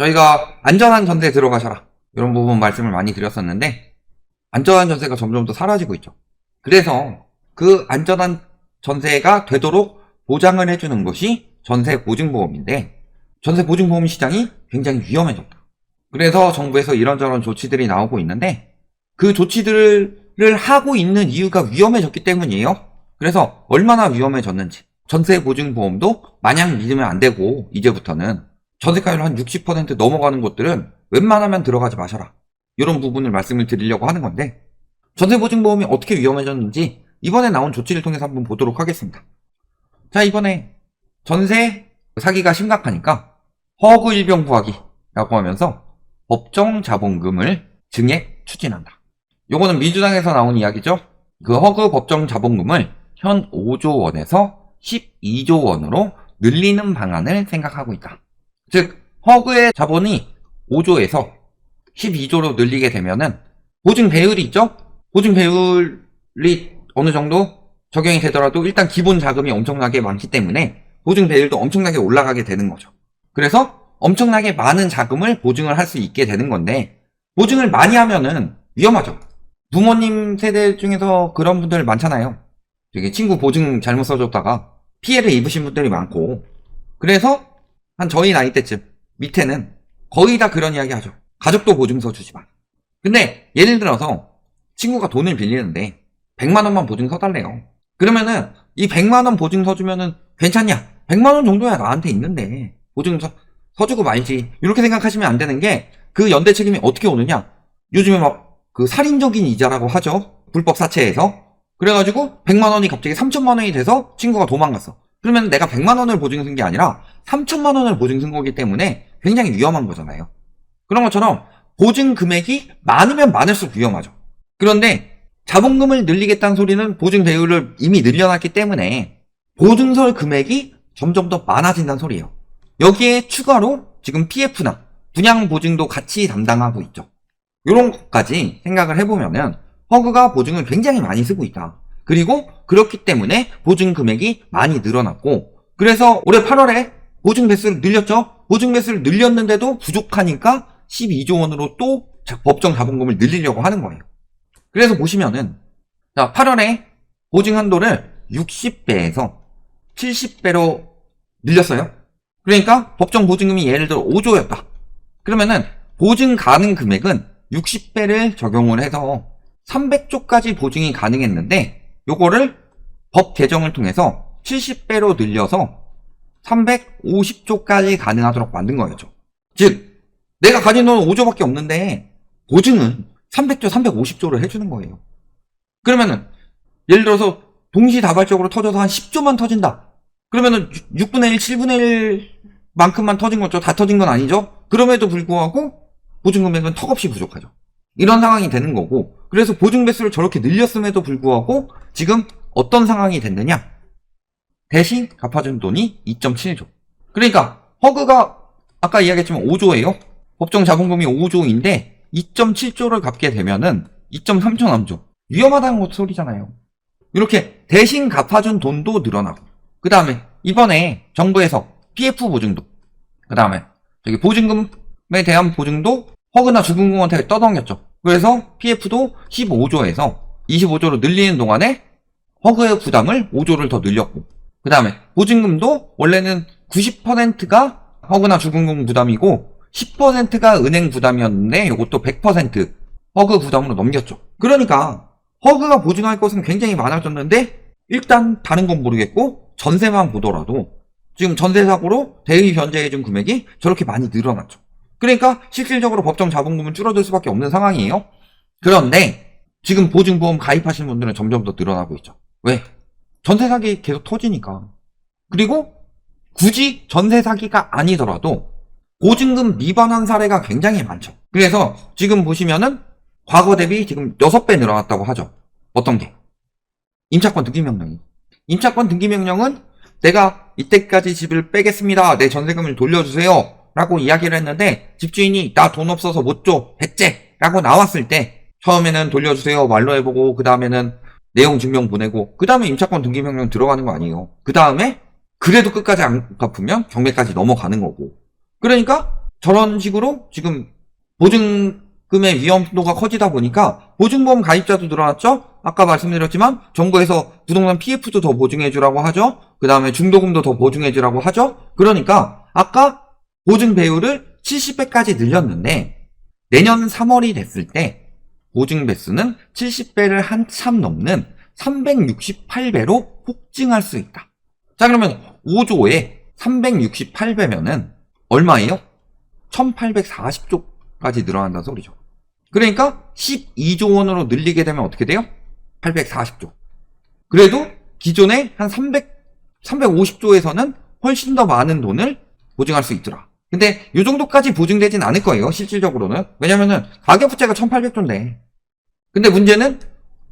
저희가 안전한 전세에 들어가셔라, 이런 부분 말씀을 많이 드렸었는데, 안전한 전세가 점점 더 사라지고 있죠. 그래서 그 안전한 전세가 되도록 보장을 해주는 것이 전세보증보험인데, 전세보증보험 시장이 굉장히 위험해졌다. 그래서 정부에서 이런저런 조치들이 나오고 있는데, 그 조치들을 하고 있는 이유가 위험해졌기 때문이에요. 그래서 얼마나 위험해졌는지, 전세보증보험도 마냥 믿으면 안 되고, 이제부터는 전세가율 한 60% 넘어가는 곳들은 웬만하면 들어가지 마셔라, 이런 부분을 말씀을 드리려고 하는 건데, 전세보증보험이 어떻게 위험해졌는지 이번에 나온 조치를 통해서 한번 보도록 하겠습니다. 자, 이번에 전세 사기가 심각하니까 허그 일병 구하기라고 하면서 법정 자본금을 증액 추진한다. 요거는 민주당에서 나온 이야기죠. 그 허그 법정 자본금을 현 5조 원에서 12조 원으로 늘리는 방안을 생각하고 있다. 즉, 허그의 자본이 5조에서 12조로 늘리게 되면은 보증 배율이 있죠? 보증 배율이 어느 정도 적용이 되더라도 일단 기본 자금이 엄청나게 많기 때문에 보증 배율도 엄청나게 올라가게 되는 거죠. 그래서 엄청나게 많은 자금을 보증을 할 수 있게 되는 건데, 보증을 많이 하면은 위험하죠. 부모님 세대 중에서 그런 분들 많잖아요. 되게 친구 보증 잘못 써줬다가 피해를 입으신 분들이 많고, 그래서 한 저희 나이 때쯤 밑에는 거의 다 그런 이야기 하죠. 가족도 보증 서주지 마. 근데 예를 들어서 친구가 돈을 빌리는데 100만 원만 보증 서달래요. 그러면은 이 100만 원 보증 서주면은 괜찮냐? 100만 원 정도야 나한테 있는데 보증 서주고 말지, 이렇게 생각하시면 안 되는 게, 그 연대 책임이 어떻게 오느냐? 요즘에 막 그 살인적인 이자라고 하죠. 불법 사채에서. 그래가지고 100만 원이 갑자기 3천만 원이 돼서 친구가 도망갔어. 그러면 내가 100만 원을 보증 쓴 게 아니라 3천만 원을 보증 쓴 거기 때문에 굉장히 위험한 거잖아요. 그런 것처럼 보증 금액이 많으면 많을수록 위험하죠. 그런데 자본금을 늘리겠다는 소리는 보증 배율을 이미 늘려놨기 때문에 보증설 금액이 점점 더 많아진다는 소리예요. 여기에 추가로 지금 PF나 분양보증도 같이 담당하고 있죠. 이런 것까지 생각을 해보면은 허그가 보증을 굉장히 많이 쓰고 있다. 그리고 그렇기 때문에 보증 금액이 많이 늘어났고, 그래서 올해 8월에 보증 배수를 늘렸죠. 보증 배수를 늘렸는데도 부족하니까 12조 원으로 또 법정 자본금을 늘리려고 하는 거예요. 그래서 보시면은, 자, 8월에 보증 한도를 60배에서 70배로 늘렸어요. 그러니까 법정 보증금이 예를 들어 5조였다. 그러면은 보증 가능 금액은 60배를 적용을 해서 300조까지 보증이 가능했는데, 요거를 법 개정을 통해서 70배로 늘려서 350조까지 가능하도록 만든 거였죠. 즉, 내가 가진 돈은 5조밖에 없는데 보증은 300조, 350조를 해주는 거예요. 그러면은 예를 들어서 동시다발적으로 터져서 한 10조만 터진다. 그러면은 6분의 1, 7분의 1 만큼만 터진 거죠. 다 터진 건 아니죠. 그럼에도 불구하고 보증금액은 턱없이 부족하죠. 이런 상황이 되는 거고, 그래서 보증 배수를 저렇게 늘렸음에도 불구하고 지금 어떤 상황이 됐느냐? 대신 갚아준 돈이 2.7조. 그러니까 허그가 아까 이야기했지만 5조예요. 법정 자본금이 5조인데 2.7조를 갚게 되면은 2.3조. 위험하다는 소리잖아요. 이렇게 대신 갚아준 돈도 늘어나고, 그 다음에 이번에 정부에서 PF 보증도, 그 다음에 저기 보증금에 대한 보증도 허그나 주금공한테 떠넘겼죠. 그래서 PF도 15조에서 25조로 늘리는 동안에 허그의 부담을 5조를 더 늘렸고, 그 다음에 보증금도 원래는 90%가 허그나 주금공 부담이고 10%가 은행 부담이었는데 이것도 100% 허그 부담으로 넘겼죠. 그러니까 허그가 보증할 것은 굉장히 많아졌는데, 일단 다른 건 모르겠고 전세만 보더라도 지금 전세 사고로 대의 변제해준 금액이 저렇게 많이 늘어났죠. 그러니까 실질적으로 법정 자본금은 줄어들 수밖에 없는 상황이에요. 그런데 지금 보증보험 가입하시는 분들은 점점 더 늘어나고 있죠. 왜? 전세 사기 계속 터지니까. 그리고 굳이 전세 사기가 아니더라도 보증금 미반환 사례가 굉장히 많죠. 그래서 지금 보시면은 과거 대비 지금 6배 늘어났다고 하죠. 어떤 게? 임차권 등기 명령이. 임차권 등기 명령은 내가 이때까지 집을 빼겠습니다, 내 전세금을 돌려주세요 라고 이야기를 했는데, 집주인이 나 돈 없어서 못 줘, 백제 라고 나왔을 때 처음에는 돌려주세요 말로 해보고, 그 다음에는 내용 증명 보내고, 그 다음에 임차권 등기 명령 들어가는 거 아니에요. 그 다음에 그래도 끝까지 안 갚으면 경매까지 넘어가는 거고. 그러니까 저런 식으로 지금 보증금의 위험도가 커지다 보니까 보증보험 가입자도 늘어났죠? 아까 말씀드렸지만 정부에서 부동산 PF도 더 보증해주라고 하죠? 그 다음에 중도금도 더 보증해주라고 하죠? 그러니까 아까 보증 배율을 70배까지 늘렸는데 내년 3월이 됐을 때 보증 배수는 70배를 한참 넘는 368배로 폭증할 수 있다. 자, 그러면 5조에 368배면은 얼마예요? 1840조까지 늘어난다는 소리죠. 그러니까 12조 원으로 늘리게 되면 어떻게 돼요? 840조. 그래도 기존에 한 350조에서는 훨씬 더 많은 돈을 보증할 수 있더라. 근데 이 정도까지 보증되진 않을 거예요, 실질적으로는. 왜냐면은 가계부채가 1800조인데. 근데 문제는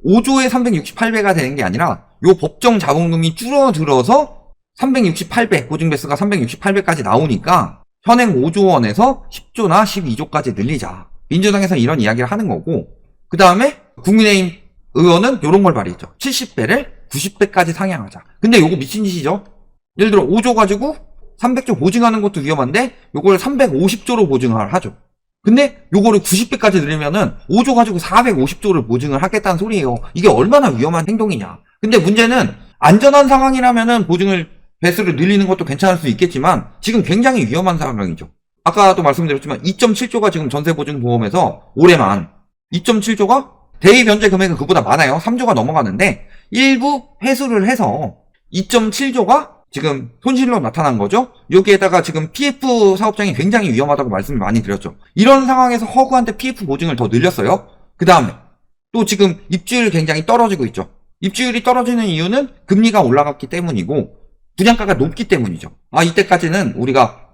5조에 368배가 되는 게 아니라 요 법정 자본금이 줄어들어서 368배, 보증 배수가 368배까지 나오니까 현행 5조 원에서 10조나 12조까지 늘리자. 민주당에서 이런 이야기를 하는 거고, 그 다음에 국민의힘 의원은 이런 걸 발의했죠. 70배를 90배까지 상향하자. 근데 요거 미친 짓이죠. 예를 들어 5조 가지고 300조 보증하는 것도 위험한데 요걸 350조로 보증을 하죠. 근데 요거를 90배까지 늘리면은 5조 가지고 450조를 보증을 하겠다는 소리예요. 이게 얼마나 위험한 행동이냐. 근데 문제는 안전한 상황이라면은 보증을 배수를 늘리는 것도 괜찮을 수 있겠지만 지금 굉장히 위험한 상황이죠. 아까도 말씀드렸지만 2.7조가 지금 전세보증보험에서 올해만 2.7조가 대입 변제 금액은 그보다 많아요. 3조가 넘어가는데 일부 회수를 해서 2.7조가 지금 손실로 나타난 거죠. 여기에다가 지금 PF 사업장이 굉장히 위험하다고 말씀을 많이 드렸죠. 이런 상황에서 허그한테 PF 보증을 더 늘렸어요. 그 다음에 또 지금 입주율이 굉장히 떨어지고 있죠. 입주율이 떨어지는 이유는 금리가 올라갔기 때문이고 분양가가 높기 때문이죠. 아, 이때까지는 우리가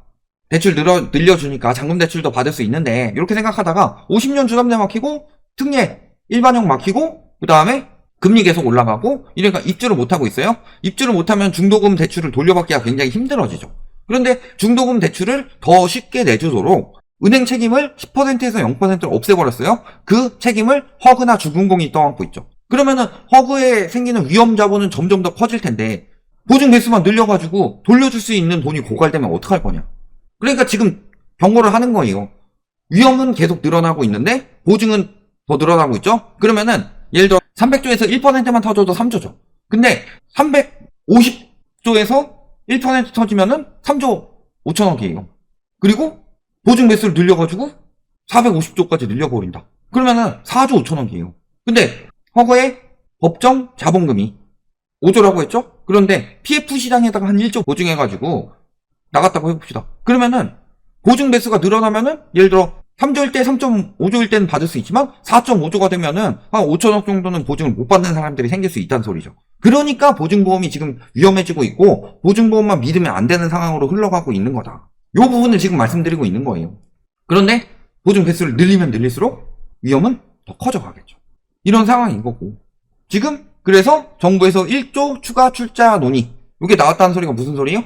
대출 늘려주니까 잔금 대출도 받을 수 있는데 이렇게 생각하다가 50년 주담대 막히고 특례 일반형 막히고 그 다음에 금리 계속 올라가고 이러니까 입주를 못하고 있어요. 입주를 못하면 중도금 대출을 돌려받기가 굉장히 힘들어지죠. 그런데 중도금 대출을 더 쉽게 내주도록 은행 책임을 10%에서 0%를 없애버렸어요. 그 책임을 허그나 주금공이 떠안고 있죠. 그러면은 허그에 생기는 위험 자본은 점점 더 커질 텐데 보증 대수만 늘려가지고 돌려줄 수 있는 돈이 고갈되면 어떡할 거냐. 그러니까 지금 경고를 하는 거예요. 위험은 계속 늘어나고 있는데 보증은 더 늘어나고 있죠. 그러면은 예를 들어 300조에서 1%만 터져도 3조죠. 근데 350조에서 1% 터지면은 3조 5천억이에요. 그리고 보증 배수를 늘려가지고 450조까지 늘려버린다. 그러면은 4조 5천억이에요. 근데 허그의 법정 자본금이 5조라고 했죠? 그런데 PF 시장에다가 한 1조 보증해가지고 나갔다고 해봅시다. 그러면은 보증 배수가 늘어나면은 예를 들어 3조일 때 3.5조일 때는 받을 수 있지만 4.5조가 되면은 한 5천억 정도는 보증을 못 받는 사람들이 생길 수 있다는 소리죠. 그러니까 보증보험이 지금 위험해지고 있고 보증보험만 믿으면 안 되는 상황으로 흘러가고 있는 거다. 이 부분을 지금 말씀드리고 있는 거예요. 그런데 보증 배수를 늘리면 늘릴수록 위험은 더 커져가겠죠. 이런 상황인 거고 지금 그래서 정부에서 1조 추가 출자 논의 이게 나왔다는 소리가 무슨 소리예요?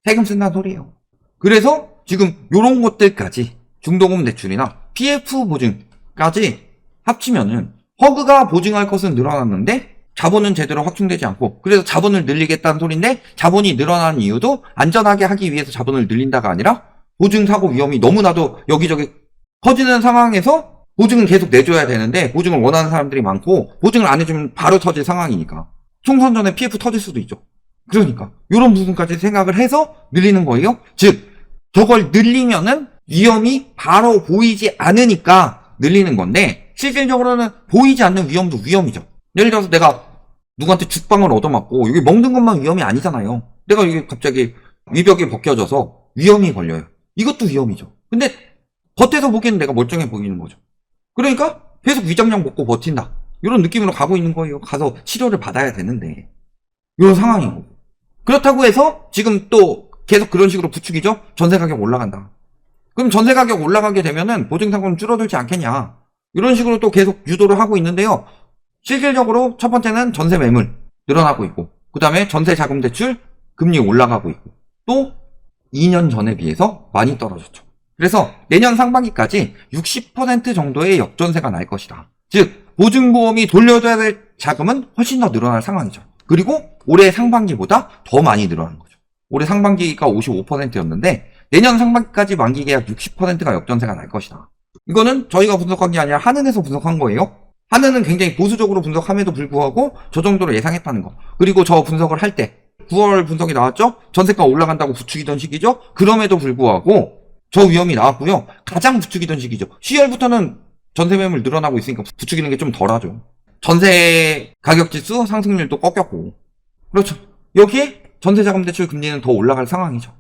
세금 쓴다는 소리예요. 그래서 지금 이런 것들까지 중도금 대출이나 PF 보증까지 합치면은 허그가 보증할 것은 늘어났는데 자본은 제대로 확충되지 않고 그래서 자본을 늘리겠다는 소리인데 자본이 늘어나는 이유도 안전하게 하기 위해서 자본을 늘린다가 아니라 보증 사고 위험이 너무나도 여기저기 커지는 상황에서 보증은 계속 내줘야 되는데 보증을 원하는 사람들이 많고 보증을 안 해주면 바로 터질 상황이니까 총선 전에 PF 터질 수도 있죠. 그러니까 이런 부분까지 생각을 해서 늘리는 거예요. 즉 저걸 늘리면은 위험이 바로 보이지 않으니까 늘리는 건데 실질적으로는 보이지 않는 위험도 위험이죠. 예를 들어서 내가 누구한테 죽방을 얻어맞고 여기 먹는 것만 위험이 아니잖아요. 내가 이게 갑자기 위벽이 벗겨져서 위험이 걸려요. 이것도 위험이죠. 근데 겉에서 보기에는 내가 멀쩡해 보이는 거죠. 그러니까 계속 위장약 먹고 버틴다. 이런 느낌으로 가고 있는 거예요. 가서 치료를 받아야 되는데 이런 상황이고 그렇다고 해서 지금 또 계속 그런 식으로 부추기죠. 전세 가격 올라간다. 그럼 전세 가격 올라가게 되면은 보증상품 줄어들지 않겠냐. 이런 식으로 또 계속 유도를 하고 있는데요. 실질적으로 첫 번째는 전세 매물 늘어나고 있고 그 다음에 전세 자금 대출 금리 올라가고 있고 또 2년 전에 비해서 많이 떨어졌죠. 그래서 내년 상반기까지 60% 정도의 역전세가 날 것이다. 즉 보증보험이 돌려줘야 될 자금은 훨씬 더 늘어날 상황이죠. 그리고 올해 상반기보다 더 많이 늘어나는 거죠. 올해 상반기가 55%였는데 내년 상반기까지 만기 계약 60%가 역전세가 날 것이다. 이거는 저희가 분석한 게 아니라 한은에서 분석한 거예요. 한은은 굉장히 보수적으로 분석함에도 불구하고 저 정도로 예상했다는 거. 그리고 저 분석을 할 때 9월 분석이 나왔죠? 전세가 올라간다고 부추기던 시기죠? 그럼에도 불구하고 저 위험이 나왔고요. 가장 부추기던 시기죠. 10월부터는 전세 매물 늘어나고 있으니까 부추기는 게 좀 덜하죠. 전세 가격 지수 상승률도 꺾였고. 그렇죠. 여기에 전세자금 대출 금리는 더 올라갈 상황이죠.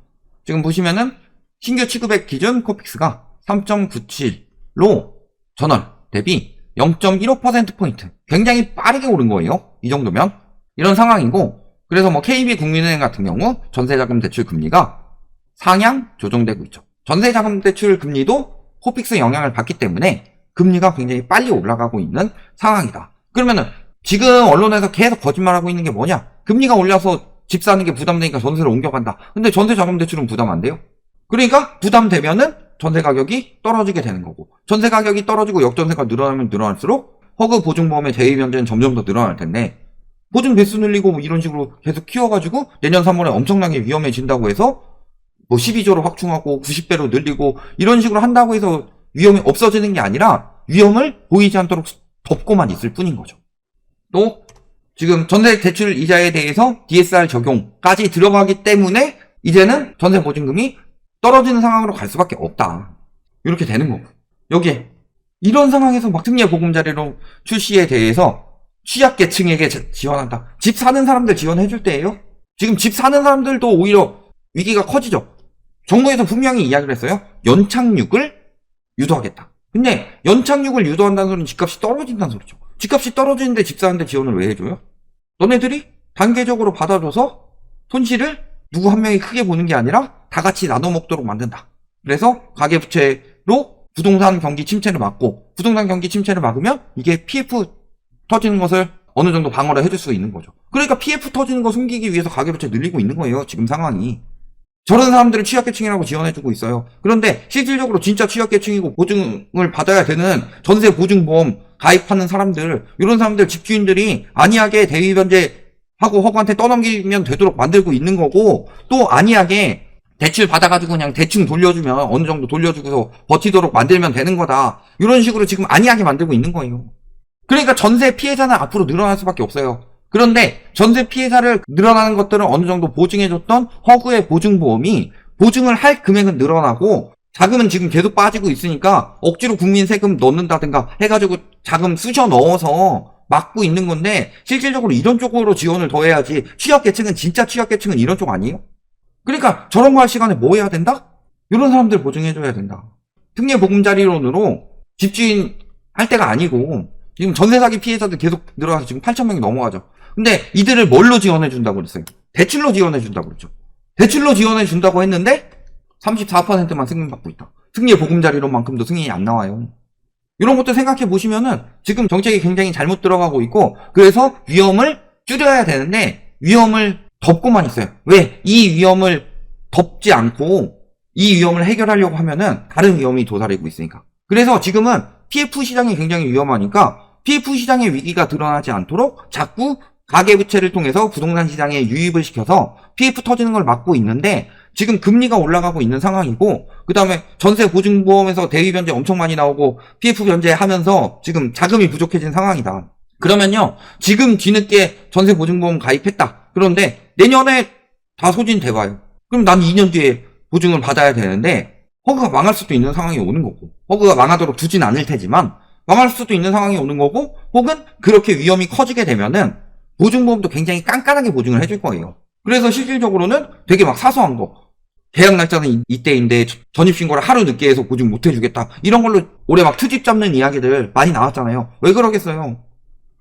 지금 보시면은 신규 취급액 기준 코픽스가 3.97로 전월 대비 0.15%포인트. 굉장히 빠르게 오른 거예요. 이 정도면. 이런 상황이고, 그래서 뭐 KB국민은행 같은 경우 전세자금 대출 금리가 상향 조정되고 있죠. 전세자금 대출 금리도 코픽스 영향을 받기 때문에 금리가 굉장히 빨리 올라가고 있는 상황이다. 그러면은 지금 언론에서 계속 거짓말하고 있는 게 뭐냐? 금리가 올려서 집 사는 게 부담되니까 전세를 옮겨간다. 근데 전세자금 대출은 부담 안 돼요? 그러니까 부담되면은 전세 가격이 떨어지게 되는 거고, 전세 가격이 떨어지고 역전세가 늘어나면 늘어날수록 허그 보증보험의 대위 변제는 점점 더 늘어날 텐데, 보증 배수 늘리고 뭐 이런 식으로 계속 키워가지고 내년 3월에 엄청나게 위험해진다고 해서 뭐 12조로 확충하고 90배로 늘리고 이런 식으로 한다고 해서 위험이 없어지는 게 아니라 위험을 보이지 않도록 덮고만 있을 뿐인 거죠. 또 지금 전세 대출 이자에 대해서 DSR 적용까지 들어가기 때문에 이제는 전세 보증금이 떨어지는 상황으로 갈 수밖에 없다. 이렇게 되는 거고, 여기에 이런 상황에서 막 특례 보금자리로 출시에 대해서 취약계층에게 지원한다. 집 사는 사람들 지원해줄 때예요. 지금 집 사는 사람들도 오히려 위기가 커지죠. 정부에서 분명히 이야기를 했어요. 연착륙을 유도하겠다. 근데 연착륙을 유도한다는 소리는 집값이 떨어진다는 소리죠. 집값이 떨어지는데 집 사는데 지원을 왜 해줘요? 너네들이 단계적으로 받아줘서 손실을 누구 한 명이 크게 보는 게 아니라 다 같이 나눠 먹도록 만든다. 그래서 가계부채로 부동산 경기 침체를 막고, 부동산 경기 침체를 막으면 이게 PF 터지는 것을 어느 정도 방어를 해줄 수 있는 거죠. 그러니까 PF 터지는 거 숨기기 위해서 가계부채 늘리고 있는 거예요. 지금 상황이. 저런 사람들을 취약계층이라고 지원해주고 있어요. 그런데 실질적으로 진짜 취약계층이고 보증을 받아야 되는 전세 보증보험 가입하는 사람들, 이런 사람들 집주인들이 안이하게 대위변제하고 허구한테 떠넘기면 되도록 만들고 있는 거고, 또 안이하게 대출 받아가지고 그냥 대충 돌려주면 어느 정도 돌려주고서 버티도록 만들면 되는 거다. 이런 식으로 지금 안이하게 만들고 있는 거예요. 그러니까 전세 피해자는 앞으로 늘어날 수밖에 없어요. 그런데 전세 피해자를 늘어나는 것들은 어느 정도 보증해줬던 허구의 보증보험이 보증을 할 금액은 늘어나고, 자금은 지금 계속 빠지고 있으니까 억지로 국민 세금 넣는다든가 해가지고 자금 쑤셔 넣어서 막고 있는 건데, 실질적으로 이런 쪽으로 지원을 더 해야지. 취약계층은, 진짜 취약계층은 이런 쪽 아니에요? 그러니까 저런 거 할 시간에 뭐 해야 된다? 이런 사람들 보증해줘야 된다. 특례 보금자리론으로 집주인 할 때가 아니고, 지금 전세 사기 피해자들 계속 늘어나서 지금 8,000명이 넘어가죠. 근데 이들을 뭘로 지원해준다고 그랬어요? 대출로 지원해준다고 그랬죠. 대출로 지원해준다고 했는데 34%만 승인받고 있다. 특례 보금자리론만큼도 승인이 안 나와요. 이런 것도 생각해 보시면은 지금 정책이 굉장히 잘못 들어가고 있고, 그래서 위험을 줄여야 되는데 위험을 덮고만 있어요. 왜? 이 위험을 덮지 않고 이 위험을 해결하려고 하면은 다른 위험이 도사리고 있으니까. 그래서 지금은 PF 시장이 굉장히 위험하니까 PF 시장의 위기가 드러나지 않도록 자꾸 가계부채를 통해서 부동산 시장에 유입을 시켜서 PF 터지는 걸 막고 있는데, 지금 금리가 올라가고 있는 상황이고, 그 다음에 전세 보증보험에서 대위 변제 엄청 많이 나오고 PF 변제하면서 지금 자금이 부족해진 상황이다. 그러면요, 지금 뒤늦게 전세 보증보험 가입했다. 그런데 내년에 다 소진돼봐요. 그럼 난 2년 뒤에 보증을 받아야 되는데 허그가 망할 수도 있는 상황이 오는 거고, 허그가 망하도록 두진 않을 테지만 망할 수도 있는 상황이 오는 거고, 혹은 그렇게 위험이 커지게 되면은 보증보험도 굉장히 깐깐하게 보증을 해줄 거예요. 그래서 실질적으로는 되게 막 사소한 거, 계약 날짜는 이때인데 전입신고를 하루 늦게 해서 보증 못 해주겠다, 이런 걸로 올해 막 트집 잡는 이야기들 많이 나왔잖아요. 왜 그러겠어요?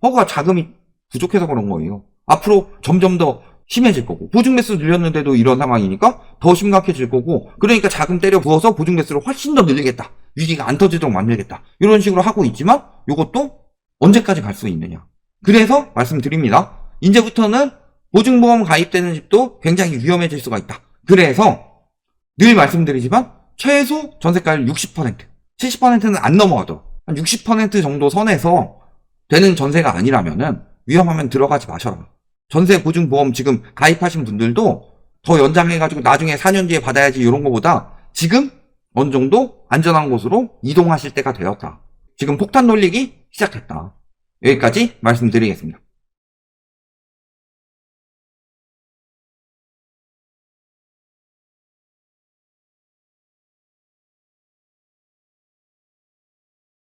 허그가 자금이 부족해서 그런 거예요. 앞으로 점점 더 심해질 거고, 보증 매수 늘렸는데도 이런 상황이니까 더 심각해질 거고, 그러니까 자금 때려 부어서 보증 매수를 훨씬 더 늘리겠다, 위기가 안 터지도록 만들겠다, 이런 식으로 하고 있지만 이것도 언제까지 갈 수 있느냐. 그래서 말씀드립니다. 이제부터는 보증보험 가입되는 집도 굉장히 위험해질 수가 있다. 그래서 늘 말씀드리지만 최소 전세가율 60%, 70%는 안 넘어가도 한 60% 정도 선에서 되는 전세가 아니라면은 위험하면 들어가지 마셔라. 전세 보증보험 지금 가입하신 분들도 더 연장해가지고 나중에 4년 뒤에 받아야지 이런 거보다 지금 어느 정도 안전한 곳으로 이동하실 때가 되었다. 지금 폭탄 돌리기 시작했다. 여기까지 말씀드리겠습니다.